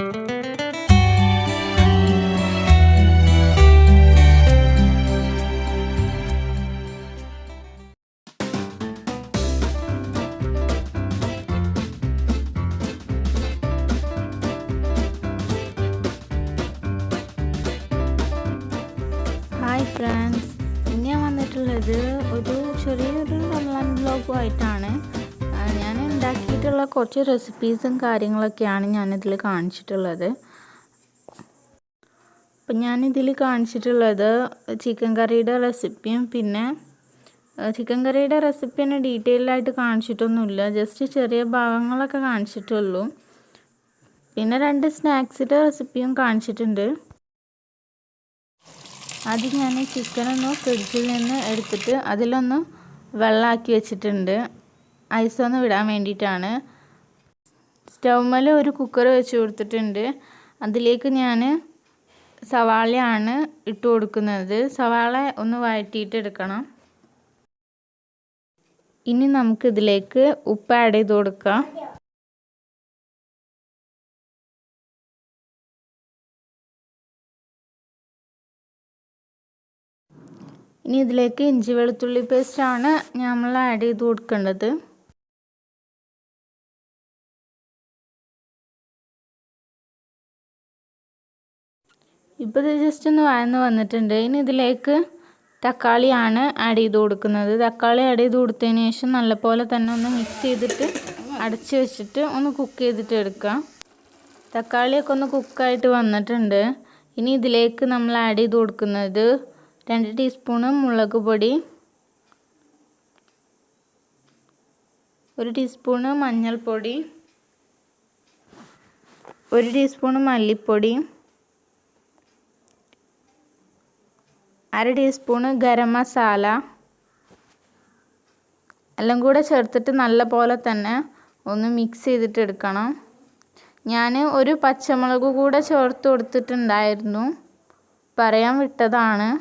Hi friends, ഇന്ന് ഞാൻ വന്നിട്ടുള്ളത് ഒരു ചെറിയൊരു റമളാൻ വ്ലോഗുമായിട്ടാണ്. ഞാൻ ഉണ്ടാക്കിയിട്ടുള്ള കുറച്ച് റെസിപ്പീസും കാര്യങ്ങളൊക്കെയാണ് ഞാനിതിൽ കാണിച്ചിട്ടുള്ളത്. അപ്പം ഞാനിതിൽ കാണിച്ചിട്ടുള്ളത് ചിക്കൻ കറിയുടെ റെസിപ്പിയും, പിന്നെ ചിക്കൻ കറിയുടെ റെസിപ്പിനെ ഡീറ്റെയിൽഡായിട്ട് കാണിച്ചിട്ടൊന്നുമില്ല, ജസ്റ്റ് ചെറിയ ഭാഗങ്ങളൊക്കെ കാണിച്ചിട്ടുള്ളൂ. പിന്നെ 2 സ്നാക്സിൻ്റെ റെസിപ്പിയും കാണിച്ചിട്ടുണ്ട്. ആദ്യം ഞാൻ ചിക്കനൊന്ന് ഫ്രിഡ്ജിൽ നിന്ന് എടുത്തിട്ട് അതിലൊന്ന് വെള്ളമാക്കി വെച്ചിട്ടുണ്ട്, ഐസൊന്ന് വിടാൻ വേണ്ടിയിട്ടാണ്. സ്റ്റൗമ്മേൽ ഒരു കുക്കർ വെച്ച് കൊടുത്തിട്ടുണ്ട്. അതിലേക്ക് ഞാൻ സവാളയാണ് ഇട്ട് കൊടുക്കുന്നത്. സവാള ഒന്ന് വഴറ്റിയിട്ട് എടുക്കണം. ഇനി നമുക്കിതിലേക്ക് ഉപ്പ് ആഡ് ചെയ്ത് കൊടുക്കാം. ഇനി ഇതിലേക്ക് ഇഞ്ചി വെളുത്തുള്ളി പേസ്റ്റാണ് നമ്മൾ ആഡ് ചെയ്ത് കൊടുക്കേണ്ടത്. ഇപ്പോൾ ഇത് ജസ്റ്റ് ഒന്ന് വഴന്ന് വന്നിട്ടുണ്ട്. ഇനി ഇതിലേക്ക് തക്കാളിയാണ് ആഡ് ചെയ്ത് കൊടുക്കുന്നത്. തക്കാളി ആഡ് ചെയ്ത് കൊടുത്തതിന് ശേഷം നല്ലപോലെ തന്നെ ഒന്ന് മിക്സ് ചെയ്തിട്ട് അടച്ച് വെച്ചിട്ട് ഒന്ന് കുക്ക് ചെയ്തിട്ട് എടുക്കാം. തക്കാളിയൊക്കെ ഒന്ന് കുക്കായിട്ട് വന്നിട്ടുണ്ട്. ഇനി ഇതിലേക്ക് നമ്മൾ ആഡ് ചെയ്ത് കൊടുക്കുന്നത് 2 ടീസ്പൂണ് മുളക് പൊടി, 1 ടീസ്പൂണ് മഞ്ഞൾപ്പൊടി, 1 ടീസ്പൂണ് മല്ലിപ്പൊടി, 1/2 ടീസ്പൂണ് ഗരം മസാല എല്ലാം കൂടെ ചേർത്തിട്ട് നല്ല പോലെ തന്നെ ഒന്ന് മിക്സ് ചെയ്തിട്ട് എടുക്കണം. ഞാൻ ഒരു പച്ചമുളക് കൂടെ ചേർത്ത് കൊടുത്തിട്ടുണ്ടായിരുന്നു, പറയാൻ വിട്ടതാണ്.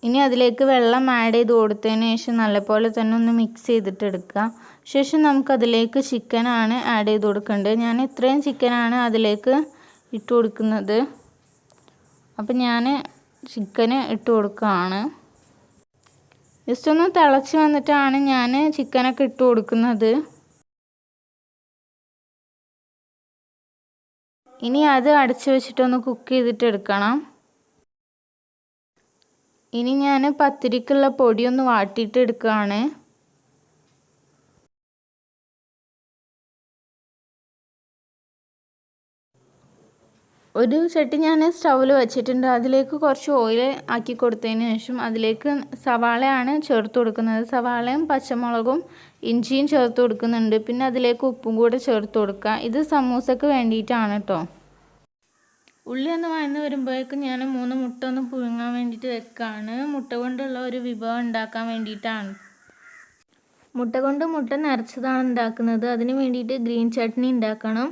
ഇനി അതിലേക്ക് വെള്ളം ആഡ് ചെയ്ത് കൊടുത്തതിന് ശേഷം നല്ലപോലെ തന്നെ ഒന്ന് മിക്സ് ചെയ്തിട്ട് എടുക്കുക. ശേഷം നമുക്കതിലേക്ക് ചിക്കനാണ് ആഡ് ചെയ്ത് കൊടുക്കേണ്ടത്. ഞാൻ ഇത്രയും ചിക്കനാണ് അതിലേക്ക് ഇട്ട് കൊടുക്കുന്നത്. അപ്പം ഞാൻ ചിക്കന് ഇട്ട് കൊടുക്കുകയാണ്. ജസ്റ്റ് ഒന്ന് തിളച്ച് വന്നിട്ടാണ് ഞാൻ ചിക്കനൊക്കെ ഇട്ട് കൊടുക്കുന്നത്. ഇനി അത് അടച്ച് വെച്ചിട്ടൊന്ന് കുക്ക് ചെയ്തിട്ട് എടുക്കണം. ഇനി ഞാൻ പത്തിരിക്കുള്ള പൊടിയൊന്ന് വാട്ടിയിട്ട് എടുക്കുകയാണ്. ഒരു ചട്ടി ഞാൻ സ്റ്റൗവിൽ വെച്ചിട്ടുണ്ട്. അതിലേക്ക് കുറച്ച് ഓയിൽ ആക്കി കൊടുത്തതിന് ശേഷം അതിലേക്ക് സവാളയാണ് ചേർത്ത് കൊടുക്കുന്നത്. സവാളയും പച്ചമുളകും ഇഞ്ചിയും ചേർത്ത് കൊടുക്കുന്നുണ്ട്. പിന്നെ അതിലേക്ക് ഉപ്പും കൂടെ ചേർത്ത് കൊടുക്കുക. ഇത് സമൂസക്ക് വേണ്ടിയിട്ടാണ് കേട്ടോ. ഉള്ളി ഒന്ന് വഴന്ന് വരുമ്പോഴേക്കും ഞാൻ 3 മുട്ട ഒന്ന് പുഴുങ്ങാൻ വേണ്ടിയിട്ട് വെക്കുകയാണ്. മുട്ട കൊണ്ടുള്ള ഒരു വിഭവം ഉണ്ടാക്കാൻ വേണ്ടിയിട്ടാണ്. മുട്ട കൊണ്ട് മുട്ട നിറച്ചതാണ് ഉണ്ടാക്കുന്നത്. അതിന് വേണ്ടിയിട്ട് ഗ്രീൻ ചട്നി ഉണ്ടാക്കണം.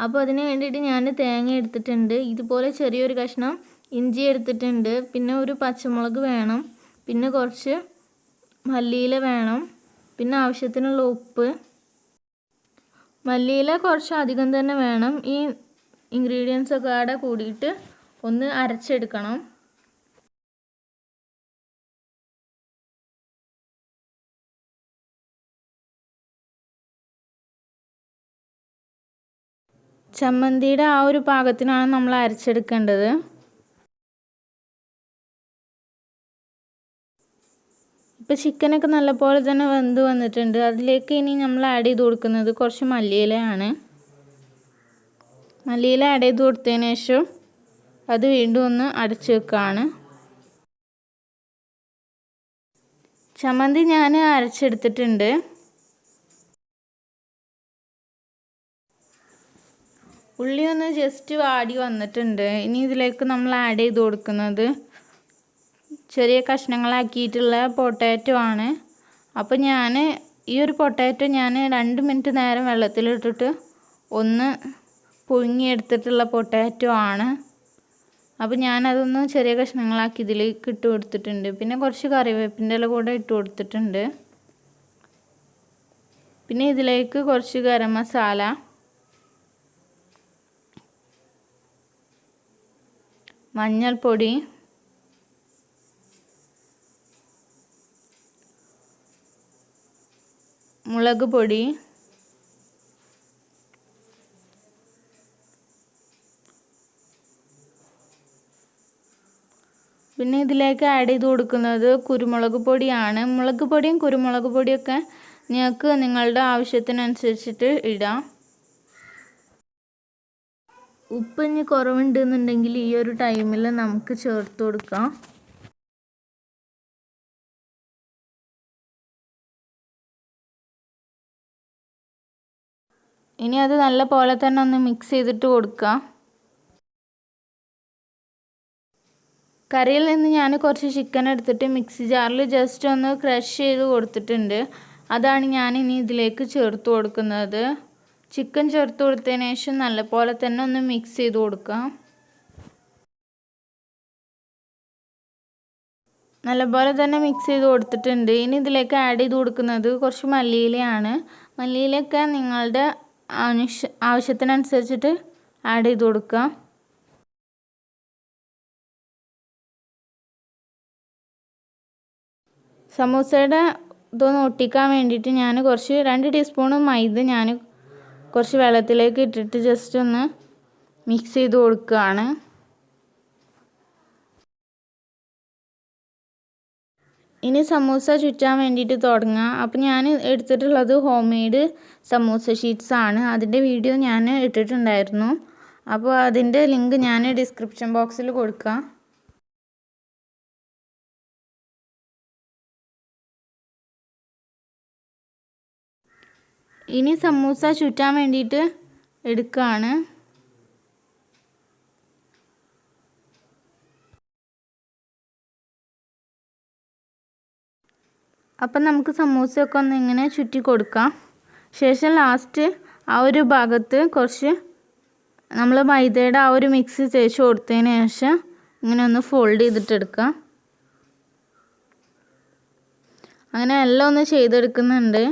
അപ്പോൾ അതിന് വേണ്ടിയിട്ട് ഞാൻ തേങ്ങ എടുത്തിട്ടുണ്ട്, ഇതുപോലെ ചെറിയൊരു കഷ്ണം ഇഞ്ചി എടുത്തിട്ടുണ്ട്, പിന്നെ ഒരു പച്ചമുളക് വേണം, പിന്നെ കുറച്ച് മല്ലിയില വേണം, പിന്നെ ആവശ്യത്തിനുള്ള ഉപ്പ്. മല്ലിയില കുറച്ച് അധികം തന്നെ വേണം. ഈ ഇൻഗ്രീഡിയൻസ് ഒക്കെ അവിടെ കൂടിയിട്ട് ഒന്ന് അരച്ചെടുക്കണം. ചമ്മന്തിയുടെ ആ ഒരു പാകത്തിനാണ് നമ്മൾ അരച്ചെടുക്കേണ്ടത്. ഇപ്പോൾ ചിക്കനൊക്കെ നല്ലപോലെ തന്നെ വെന്ത് വന്നിട്ടുണ്ട്. അതിലേക്ക് ഇനി നമ്മൾ ആഡ് ചെയ്ത് കൊടുക്കുന്നത് കുറച്ച് മല്ലിയിലയാണ്. മല്ലിയില ആഡ് ചെയ്ത് കൊടുത്തതിന് ശേഷം അത് വീണ്ടും ഒന്ന് അടച്ചു വെക്കുകയാണ്. ചമ്മന്തി ഞാൻ അരച്ചെടുത്തിട്ടുണ്ട്. ഉള്ളി ഒന്ന് ജസ്റ്റ് വാടി വന്നിട്ടുണ്ട്. ഇനി ഇതിലേക്ക് നമ്മൾ ആഡ് ചെയ്ത് കൊടുക്കുന്നത് ചെറിയ കഷ്ണങ്ങളാക്കിയിട്ടുള്ള പൊട്ടാറ്റോ ആണ്. അപ്പോൾ ഞാൻ ഈ ഒരു പൊട്ടാറ്റോ ഞാൻ 2 മിനിറ്റ് നേരം വെള്ളത്തിലിട്ടിട്ട് ഒന്ന് പുഴുങ്ങിയെടുത്തിട്ടുള്ള പൊട്ടാറ്റോ ആണ്. അപ്പോൾ ഞാനതൊന്ന് ചെറിയ കഷ്ണങ്ങളാക്കി ഇതിലേക്ക് ഇട്ട് കൊടുത്തിട്ടുണ്ട്. പിന്നെ കുറച്ച് കറിവേപ്പിൻ്റെ ഇല കൂടെ ഇട്ട് കൊടുത്തിട്ടുണ്ട്. പിന്നെ ഇതിലേക്ക് കുറച്ച് ഗരം മസാല, മഞ്ഞൾപ്പൊടി, മുളക് പൊടി, പിന്നെ ഇതിലേക്ക് ആഡ് ചെയ്ത് കൊടുക്കുന്നത് കുരുമുളക് പൊടിയാണ്. മുളക് പൊടിയും കുരുമുളക് പൊടിയൊക്കെ നിങ്ങൾക്ക് നിങ്ങളുടെ ആവശ്യത്തിനനുസരിച്ചിട്ട് ഇടാം. ഉപ്പ് ഇനി കുറവുണ്ടെന്നുണ്ടെങ്കിൽ ഈ ഒരു ടൈമിൽ നമുക്ക് ചേർത്ത് കൊടുക്കാം. ഇനി അത് നല്ല പോലെ തന്നെ ഒന്ന് മിക്സ് ചെയ്തിട്ട് കൊടുക്കാം. കറിയിൽ നിന്ന് ഞാൻ കുറച്ച് ചിക്കൻ എടുത്തിട്ട് മിക്സി ജാറിൽ ജസ്റ്റ് ഒന്ന് ക്രഷ് ചെയ്ത് കൊടുത്തിട്ടുണ്ട്. അതാണ് ഞാൻ ഇനി ഇതിലേക്ക് ചേർത്ത് കൊടുക്കുന്നത്. ചിക്കൻ ചേർത്ത് കൊടുത്തതിന് ശേഷം നല്ലപോലെ തന്നെ ഒന്ന് മിക്സ് ചെയ്ത് കൊടുക്കാം. നല്ലപോലെ തന്നെ മിക്സ് ചെയ്ത് കൊടുത്തിട്ടുണ്ട്. ഇനി ഇതിലേക്ക് ആഡ് ചെയ്ത് കൊടുക്കുന്നത് കുറച്ച് മല്ലിയിലയാണ്. മല്ലിയിലയൊക്കെ നിങ്ങളുടെ ആവശ്യത്തിനനുസരിച്ചിട്ട് ആഡ് ചെയ്ത് കൊടുക്കുക. സമൂസയുടെ ഇതൊന്ന് ഒട്ടിക്കാൻ വേണ്ടിയിട്ട് ഞാൻ കുറച്ച് 2 ടീസ്പൂൺ മൈദ ഞാൻ കുറച്ച് വെള്ളത്തിലേക്ക് ഇട്ടിട്ട് ജസ്റ്റ് ഒന്ന് മിക്സ് ചെയ്ത് കൊടുക്കുകയാണ്. ഇനി സമൂസ ചുറ്റാൻ വേണ്ടിയിട്ട് തുടങ്ങാം. അപ്പം ഞാൻ എടുത്തിട്ടുള്ളത് ഹോം മെയ്ഡ് സമൂസ ഷീറ്റ്സ് ആണ്. അതിൻ്റെ വീഡിയോ ഞാൻ ഇട്ടിട്ടുണ്ടായിരുന്നു. അപ്പോൾ അതിൻ്റെ ലിങ്ക് ഞാൻ ഡിസ്ക്രിപ്ഷൻ ബോക്സിൽ കൊടുക്കാം. ഇനി സമൂസ ചുറ്റാൻ വേണ്ടിയിട്ട് എടുക്കുകയാണ്. അപ്പം നമുക്ക് സമൂസയൊക്കെ ഒന്ന് ഇങ്ങനെ ചുറ്റി കൊടുക്കാം. ശേഷം ലാസ്റ്റ് ആ ഒരു ഭാഗത്ത് കുറച്ച് നമ്മൾ മൈദയുടെ ആ ഒരു മിക്സ് തേച്ച് കൊടുത്തതിന് ശേഷം ഇങ്ങനെ ഒന്ന് ഫോൾഡ് ചെയ്തിട്ടെടുക്കാം. അങ്ങനെ എല്ലാം ഒന്ന് ചെയ്തെടുക്കുന്നുണ്ട്.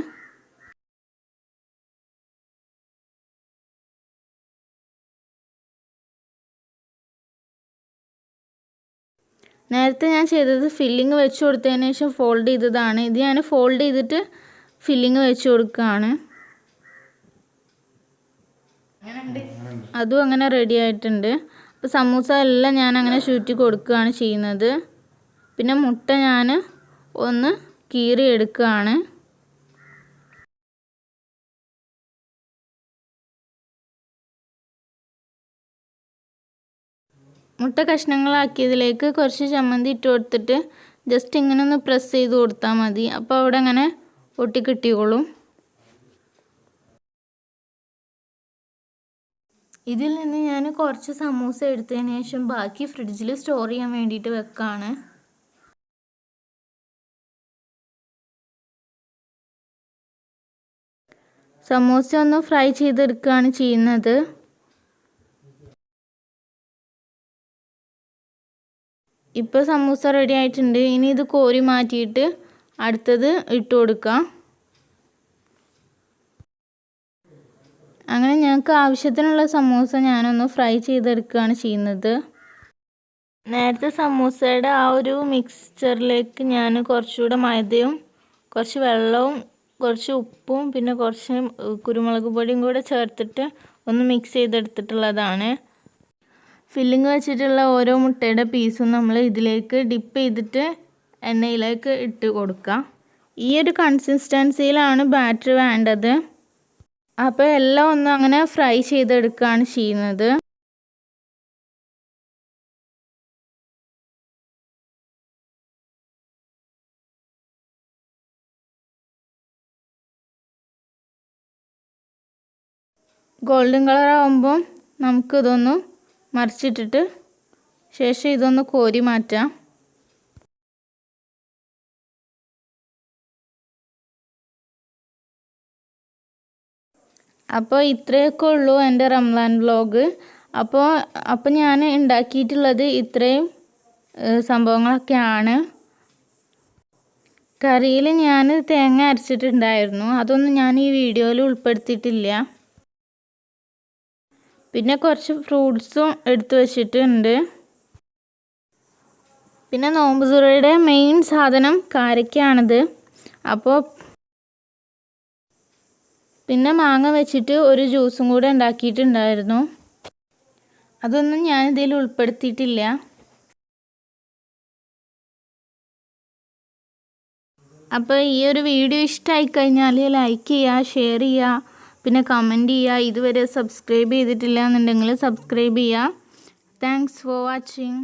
നേരത്തെ ഞാൻ ചെയ്തത് ഫില്ലിങ് വെച്ച് കൊടുത്തതിന് ശേഷം ഫോൾഡ് ചെയ്തതാണ്. ഇത് ഞാൻ ഫോൾഡ് ചെയ്തിട്ട് ഫില്ലിങ് വെച്ച് കൊടുക്കുകയാണ്. അതും അങ്ങനെ റെഡി ആയിട്ടുണ്ട്. അപ്പോൾ സമൂസ എല്ലാം ഞാൻ അങ്ങനെ ചുറ്റി കൊടുക്കുകയാണ് ചെയ്യുന്നത്. പിന്നെ മുട്ട ഞാൻ ഒന്ന് കീറി എടുക്കുകയാണ്. മുട്ട കഷ്ണങ്ങളാക്കിയതിലേക്ക് കുറച്ച് ചമ്മന്തി ഇട്ട് കൊടുത്തിട്ട് ജസ്റ്റ് ഇങ്ങനെ ഒന്ന് പ്രസ് ചെയ്ത് കൊടുത്താൽ മതി. അപ്പോൾ അവിടെ അങ്ങനെ ഒട്ടിക്കിട്ടിയോളും. ഇതിൽ നിന്ന് ഞാൻ കുറച്ച് സമൂസ എടുത്തതിന് ശേഷം ബാക്കി ഫ്രിഡ്ജിൽ സ്റ്റോർ ചെയ്യാൻ വേണ്ടിയിട്ട് വെക്കാണ്. സമൂസ ഒന്ന് ഫ്രൈ ചെയ്തെടുക്കുകയാണ് ചെയ്യുന്നത്. ഇപ്പോൾ സമൂസ റെഡി ആയിട്ടുണ്ട്. ഇനി ഇത് കോരി മാറ്റിയിട്ട് അടുത്തത് ഇട്ട് കൊടുക്കാം. അങ്ങനെ ഞങ്ങൾക്ക് ആവശ്യത്തിനുള്ള സമൂസ ഞാനൊന്ന് ഫ്രൈ ചെയ്തെടുക്കുകയാണ് ചെയ്യുന്നത്. നേരത്തെ സമൂസയുടെ ആ ഒരു മിക്സ്ചറിലേക്ക് ഞാൻ കുറച്ചുകൂടെ മൈദയും കുറച്ച് വെള്ളവും കുറച്ച് ഉപ്പും പിന്നെ കുറച്ച് കുരുമുളക് പൊടിയും കൂടെ ചേർത്തിട്ട് ഒന്ന് മിക്സ് ചെയ്തെടുത്തിട്ടുള്ളതാണ്. ഫില്ലിങ് വെച്ചിട്ടുള്ള ഓരോ മുട്ടയുടെ പീസും നമ്മൾ ഇതിലേക്ക് ഡിപ്പ് ചെയ്തിട്ട് എണ്ണയിലേക്ക് ഇട്ട് കൊടുക്കാം. ഈ ഒരു കൺസിസ്റ്റൻസിയിലാണ് ബാറ്റർ വേണ്ടത്. അപ്പോൾ എല്ലാം ഒന്ന് അങ്ങനെ ഫ്രൈ ചെയ്തെടുക്കുകയാണ് ചെയ്യുന്നത്. ഗോൾഡൻ കളർ ആകുമ്പോൾ നമുക്കിതൊന്ന് മറിച്ചിട്ടിട്ട് ശേഷം ഇതൊന്ന് കോരി മാറ്റാം. അപ്പോൾ ഇത്രയൊക്കെ ഉള്ളൂ എൻ്റെ റംസാൻ വ്ലോഗ്. അപ്പോൾ ഞാൻ ഉണ്ടാക്കിയിട്ടുള്ളത് ഇത്രയും സംഭവങ്ങളൊക്കെയാണ്. കറിയിൽ ഞാൻ തേങ്ങ അരച്ചിട്ടുണ്ടായിരുന്നു, അതൊന്നും ഞാൻ ഈ വീഡിയോയിൽ ഉൾപ്പെടുത്തിയിട്ടില്ല. പിന്നെ കുറച്ച് ഫ്രൂട്ട്സും എടുത്തു വച്ചിട്ടുണ്ട്. പിന്നെ നോമ്പുതുറയുടെ മെയിൻ സാധനം കാരയ്ക്കാണിത്. അപ്പോൾ പിന്നെ മാങ്ങ വെച്ചിട്ട് ഒരു ജ്യൂസും കൂടെ ഉണ്ടാക്കിയിട്ടുണ്ടായിരുന്നു, അതൊന്നും ഞാൻ ഇതിൽ ഉൾപ്പെടുത്തിയിട്ടില്ല. അപ്പോൾ ഈ ഒരു വീഡിയോ ഇഷ്ടമായി കഴിഞ്ഞാൽ ലൈക്ക് ചെയ്യുക, ഷെയർ ചെയ്യുക, പിന്നെ കമൻറ്റ് ചെയ്യുക. ഇതുവരെ സബ്സ്ക്രൈബ് ചെയ്തിട്ടില്ല എന്നുണ്ടെങ്കിൽ സബ്സ്ക്രൈബ് ചെയ്യുക. Thanks for watching.